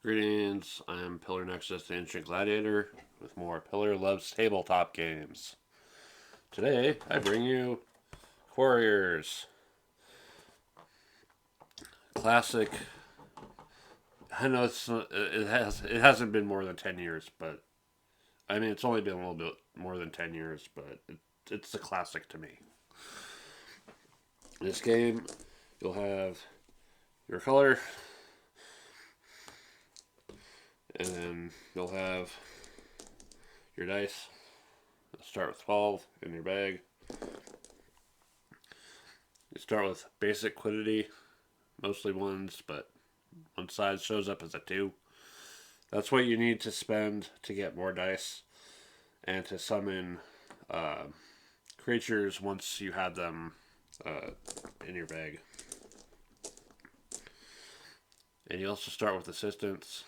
Greetings, I'm Pillar Nexus, the Ancient Gladiator, with more Pillar Loves Tabletop games. Today, I bring you Quarriors. Classic. I know it hasn't been more than 10 years, but I mean it's only been a little bit more than 10 years, but it's a classic to me. In this game, you'll have your color, and then you'll have your dice. Start with 12 in your bag. You start with basic quiddity, mostly ones, but one side shows up as a 2. That's what you need to spend to get more dice and to summon creatures once you have them in your bag. And you also start with assistance,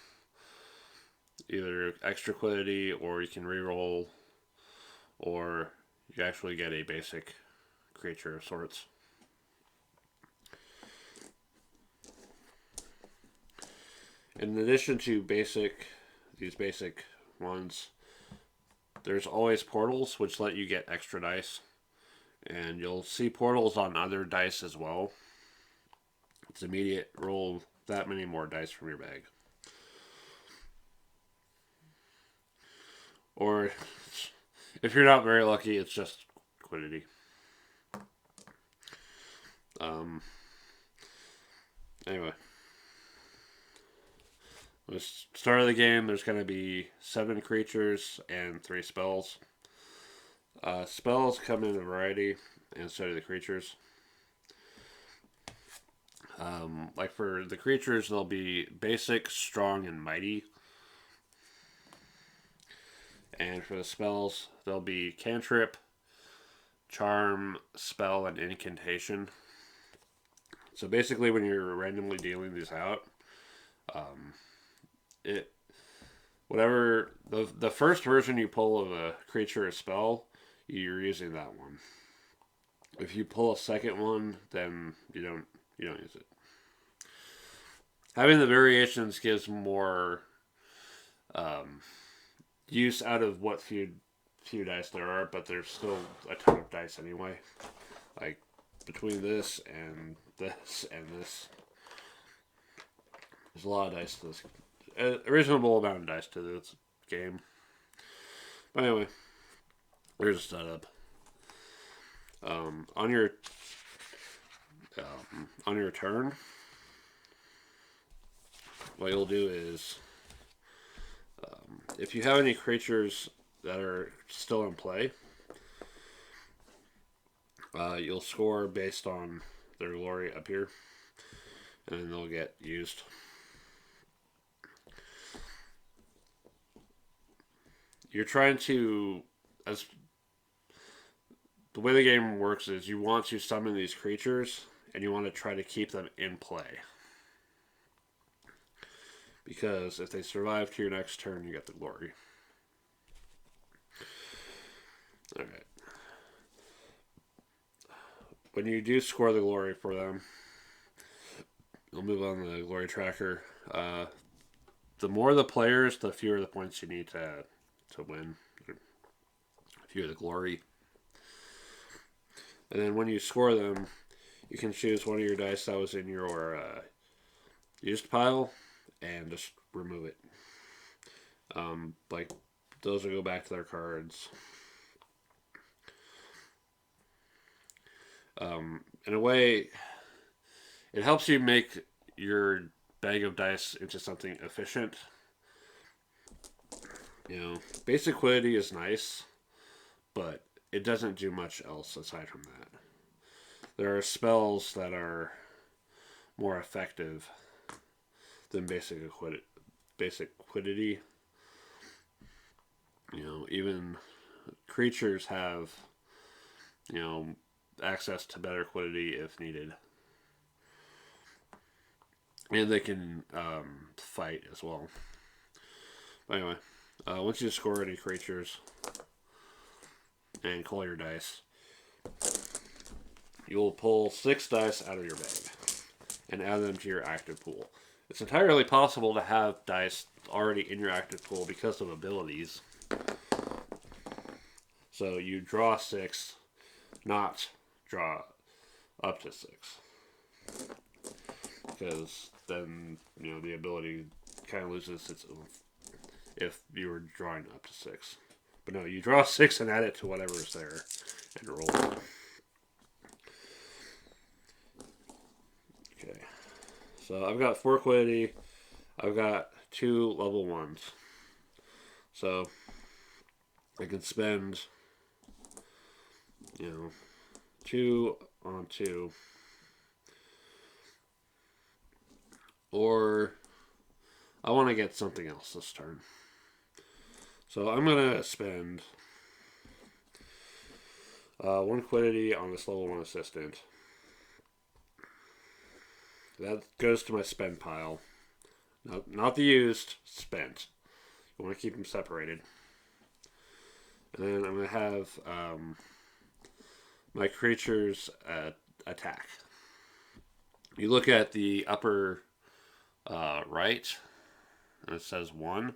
either extra quiddity, or you can reroll, or you actually get a basic creature of sorts. In addition to these basic ones, there's always portals, which let you get extra dice. And you'll see portals on other dice as well. It's immediate. Roll that many more dice from your bag. Or, if you're not very lucky, it's just quiddity. Anyway. The start of the game, there's going to be 7 creatures and 3 spells. Spells come in a variety, and so do the creatures. Like for the creatures, they'll be basic, strong, and mighty. And for the spells, they'll be cantrip, charm, spell, and incantation. So basically, when you're randomly dealing these out, the first version you pull of a creature or spell, you're using that one. If you pull a second one, then you don't use it. Having the variations gives more use out of what few dice there are, but there's still a ton of dice anyway. Like between this and this and this, there's a lot of dice to this. A reasonable amount of dice to this game. But anyway, here's a setup. On your turn, what you'll do is, if you have any creatures that are still in play, you'll score based on their glory up here, and then they'll get used. You're trying to, the way the game works is you want to summon these creatures and you want to try to keep them in play. Because if they survive to your next turn, you get the glory. Alright. When you do score the glory for them, you'll move on the glory tracker. The more the players, the fewer the points you need to win. Fewer the glory. And then when you score them, you can choose one of your dice that was in your used pile and just remove it. Like, those will go back to their cards. In a way, it helps you make your bag of dice into something efficient. Basic quiddity is nice, but it doesn't do much else aside from that. There are spells that are more effective than basic quiddity. Even creatures have, access to better quiddity if needed. And they can fight as well. But anyway, once you score any creatures and call your dice, you'll pull 6 dice out of your bag and add them to your active pool. It's entirely possible to have dice already in your active pool because of abilities. So you draw 6, not draw up to 6. Because then, the ability kind of loses its oomph if you were drawing up to 6. But no, you draw 6 and add it to whatever is there and roll. Okay. So I've got 4 quiddity. I've got 2 level 1s. So I can spend, 2 on 2. Or I want to get something else this turn. So I'm going to spend 1 quiddity on this level 1 assistant. That goes to my spend pile. Not the used, spent. You want to keep them separated. And then I'm going to have my creatures attack. You look at the upper right, and it says 1.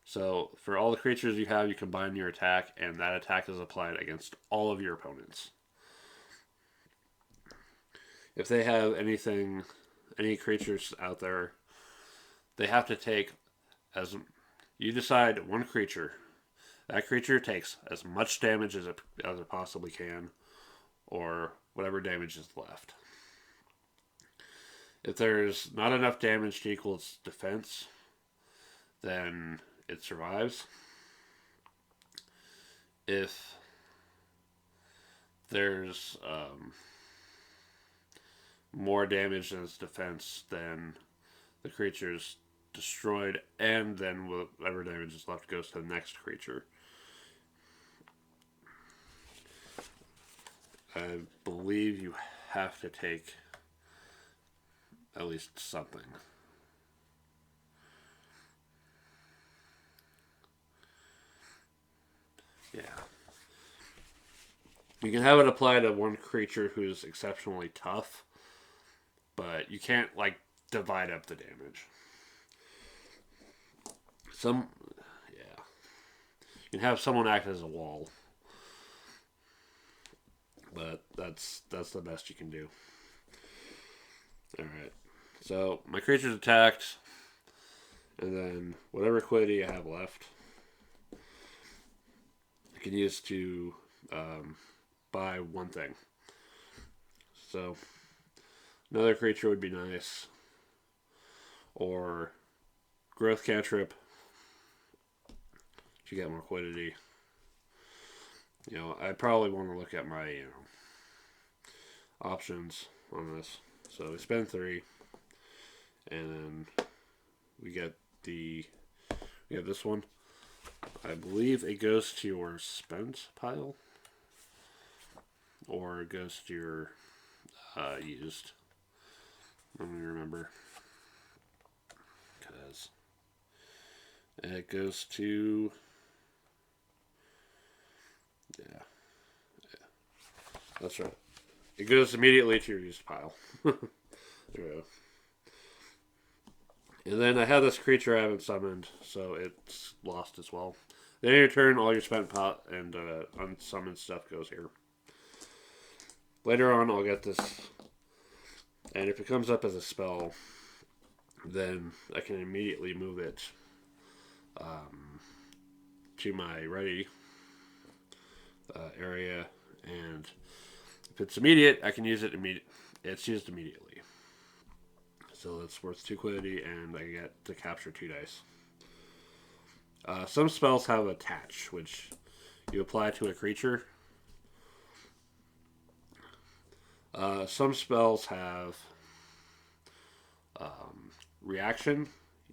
So for all the creatures you have, you combine your attack, and that attack is applied against all of your opponents. If they have any creatures out there, they have to take you decide 1 creature. That creature takes as much damage as it possibly can, or whatever damage is left. If there's not enough damage to equal its defense, then it survives. If there's more damage than its defense, then the creature's destroyed, and then whatever damage is left goes to the next creature. I believe you have to take at least something. Yeah. You can have it apply to 1 creature who's exceptionally tough, but you can't, divide up the damage. You can have someone act as a wall, but that's the best you can do. Alright, so my creature's attacked, and then whatever quiddity I have left, I can use to buy 1 thing. So another creature would be nice, or growth cantrip to get more quiddity. I probably want to look at my options on this. So we spend 3, and then we get this one. I believe it goes to your spent pile, or it goes to your used. Let me remember, because it goes to yeah, that's right. It goes immediately to your used pile. There we go. And then I have this creature I haven't summoned, so it's lost as well. Then in your turn, all your spent pot and unsummoned stuff goes here. Later on, I'll get this, and if it comes up as a spell, then I can immediately move it to my ready area, and if it's immediate, I can use it immediately. It's used immediately. So that's worth 2 quiddity, and I get to capture 2 dice. Some spells have attach, which you apply to a creature. Some spells have reaction.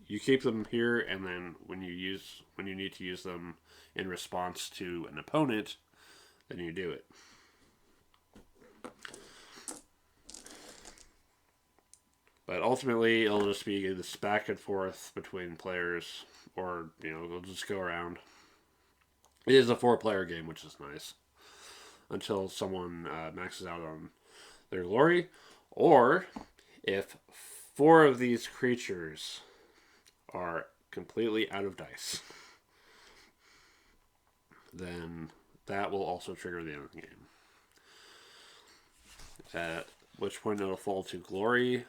You keep them here, and then when you need to use them in response to an opponent, then you do it. But ultimately, it'll just be this back and forth between players, or they'll just go around. It is a 4-player game, which is nice, until someone maxes out on their glory, or if 4 of these creatures are completely out of dice, then that will also trigger the end of the game. At which point it'll fall to glory.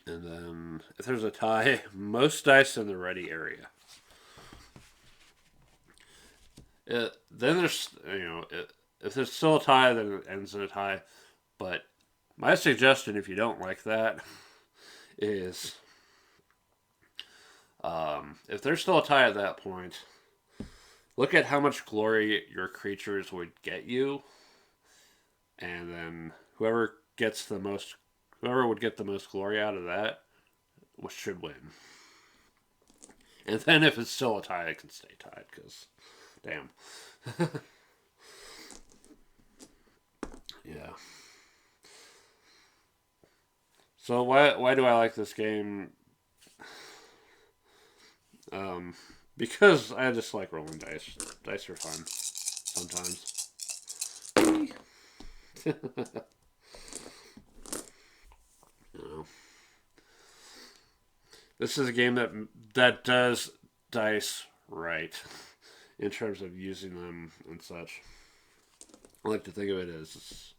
And then if there's a tie, most dice in the ready area. Then there's, if there's still a tie, then it ends in a tie. But my suggestion, if you don't like that, is if there's still a tie at that point, look at how much glory your creatures would get you, and then whoever would get the most glory out of that should win. And then if it's still a tie, it can stay tied, because damn. Yeah. So why do I like this game? Because I just like rolling dice. Dice are fun sometimes. This is a game that does dice right in terms of using them and such. I like to think of it as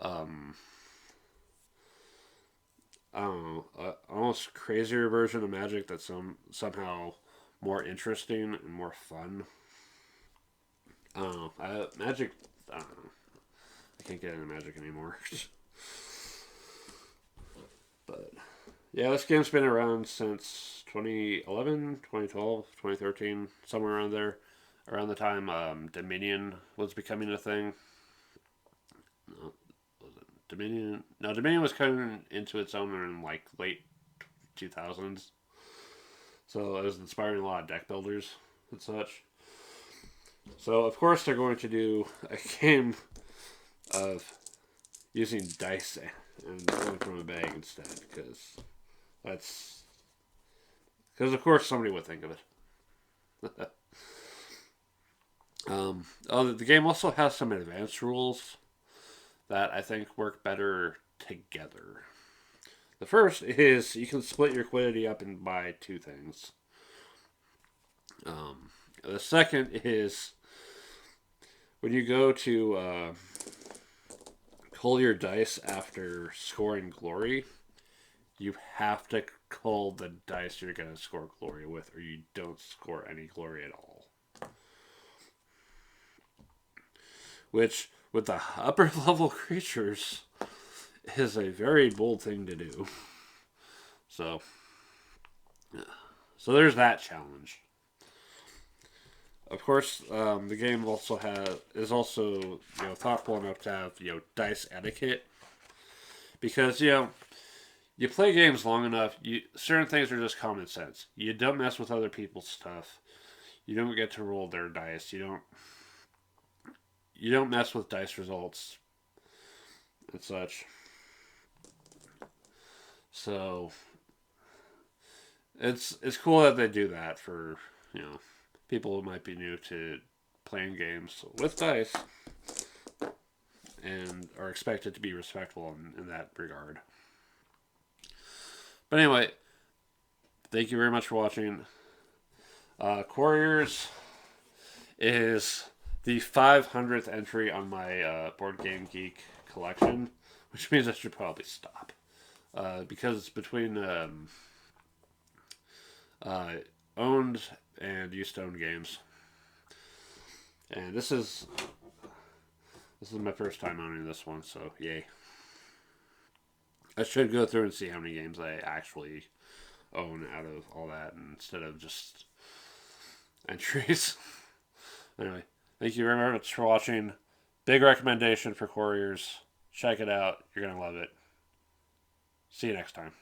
I don't know, almost crazier version of Magic that's somehow more interesting and more fun. I don't know. Magic, I don't know. I can't get into Magic anymore. But yeah, this game's been around since 2011, 2012, 2013, somewhere around there. Around the time Dominion was becoming a thing. No, Dominion. No, Dominion was coming into its own in like late 2000s. So it was inspiring a lot of deck builders and such. So of course they're going to do a game of using dice and pulling from a bag instead, because of course somebody would think of it. The game also has some advanced rules that I think work better together. The first is you can split your quiddity up and buy 2 things. The second is when you go to cull your dice after scoring glory, you have to cull the dice you're going to score glory with, or you don't score any glory at all. Which, with the upper level creatures, is a very bold thing to do. So there's that challenge. Of course, the game also is also thoughtful enough to have dice etiquette, because you play games long enough, certain things are just common sense. You don't mess with other people's stuff. You don't get to roll their dice. You don't mess with dice results and such. So it's cool that they do that for people who might be new to playing games with dice and are expected to be respectful in that regard. But anyway, thank you very much for watching. Quarriors is the 500th entry on my Board Game Geek collection, which means I should probably stop. Because it's between owned and used to own games. And this is my first time owning this one, so yay. I should go through and see how many games I actually own out of all that instead of just entries. Anyway, thank you very much for watching. Big recommendation for Quarriors. Check it out. You're going to love it. See you next time.